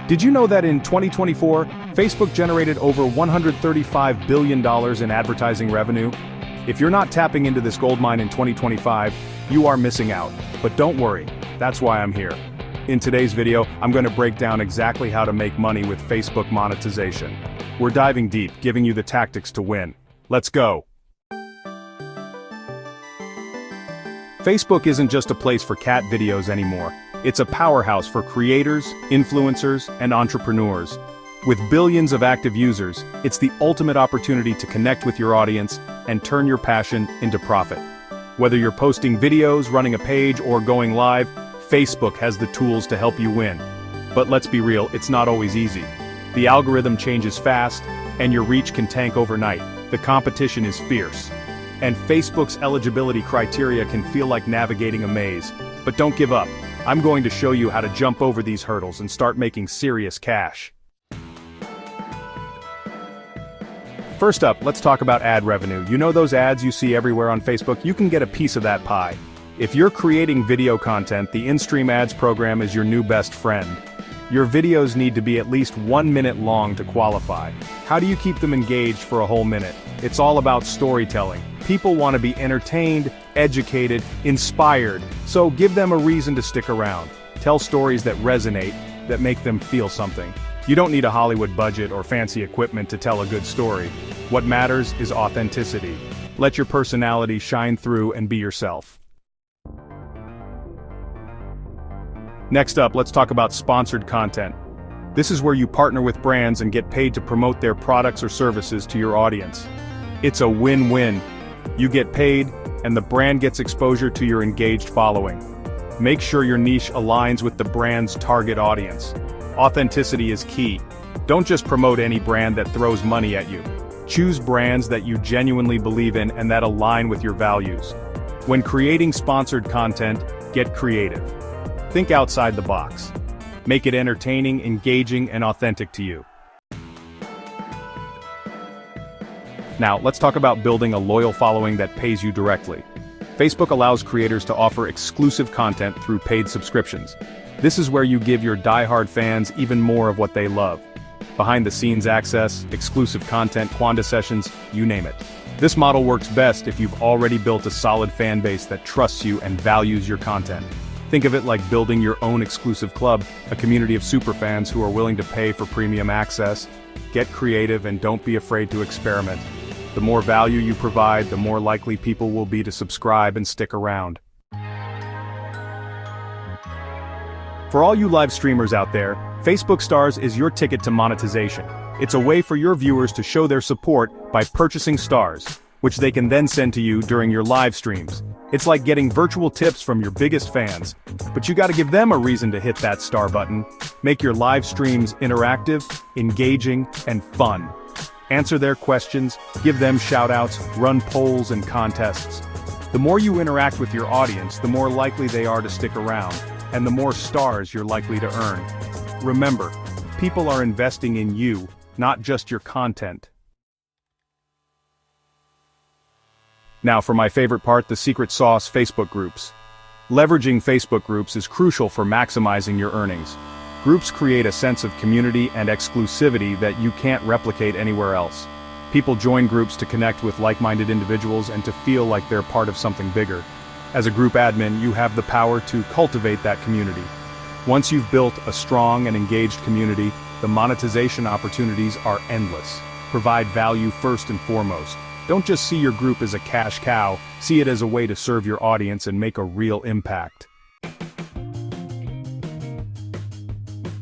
Did you know that in 2024, Facebook generated over $135 billion in advertising revenue? If you're not tapping into this goldmine in 2025, you are missing out. But don't worry, that's why I'm here. In today's video, I'm going to break down exactly how to make money with Facebook monetization. We're diving deep, giving you the tactics to win. Let's go! Facebook isn't just a place for cat videos anymore. It's a powerhouse for creators, influencers, and entrepreneurs. With billions of active users, it's the ultimate opportunity to connect with your audience and turn your passion into profit. Whether you're posting videos, running a page, or going live, Facebook has the tools to help you win. But let's be real, it's not always easy. The algorithm changes fast, and your reach can tank overnight. The competition is fierce. And Facebook's eligibility criteria can feel like navigating a maze. But don't give up. I'm going to show you how to jump over these hurdles and start making serious cash. First up, let's talk about ad revenue. You know those ads you see everywhere on Facebook? You can get a piece of that pie. If you're creating video content, the in-stream ads program is your new best friend. Your videos need to be at least 1 minute long to qualify. How do you keep them engaged for a whole minute? It's all about storytelling. People want to be entertained, educated, inspired, so give them a reason to stick around. Tell stories that resonate, that make them feel something. You don't need a Hollywood budget or fancy equipment to tell a good story. What matters is authenticity. Let your personality shine through and be yourself. Next up, let's talk about sponsored content. This is where you partner with brands and get paid to promote their products or services to your audience. It's a win-win. You get paid, and the brand gets exposure to your engaged following. Make sure your niche aligns with the brand's target audience. Authenticity is key. Don't just promote any brand that throws money at you. Choose brands that you genuinely believe in and that align with your values. When creating sponsored content, get creative. Think outside the box. Make it entertaining, engaging, and authentic to you. Now, let's talk about building a loyal following that pays you directly. Facebook allows creators to offer exclusive content through paid subscriptions. This is where you give your die-hard fans even more of what they love. Behind-the-scenes access, exclusive content, Quanda sessions, you name it. This model works best if you've already built a solid fan base that trusts you and values your content. Think of it like building your own exclusive club, a community of superfans who are willing to pay for premium access. Get creative and don't be afraid to experiment. The more value you provide, the more likely people will be to subscribe and stick around. For all you live streamers out there, Facebook Stars is your ticket to monetization. It's a way for your viewers to show their support by purchasing stars, which they can then send to you during your live streams. It's like getting virtual tips from your biggest fans, but you gotta give them a reason to hit that star button. Make your live streams interactive, engaging, and fun. Answer their questions, give them shoutouts, run polls and contests. The more you interact with your audience, the more likely they are to stick around, and the more stars you're likely to earn. Remember, people are investing in you, not just your content. Now for my favorite part, the secret sauce, Facebook groups. Leveraging Facebook groups is crucial for maximizing your earnings. Groups create a sense of community and exclusivity that you can't replicate anywhere else. People join groups to connect with like-minded individuals and to feel like they're part of something bigger. As a group admin, you have the power to cultivate that community. Once you've built a strong and engaged community, the monetization opportunities are endless. Provide value first and foremost. Don't just see your group as a cash cow, see it as a way to serve your audience and make a real impact.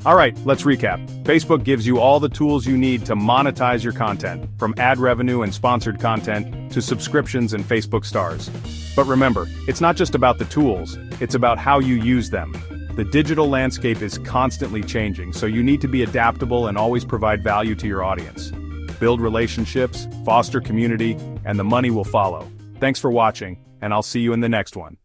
Alright, let's recap. Facebook gives you all the tools you need to monetize your content, from ad revenue and sponsored content to subscriptions and Facebook stars. But remember, it's not just about the tools, it's about how you use them. The digital landscape is constantly changing, so you need to be adaptable and always provide value to your audience. Build relationships, foster community, and the money will follow. Thanks for watching, and I'll see you in the next one.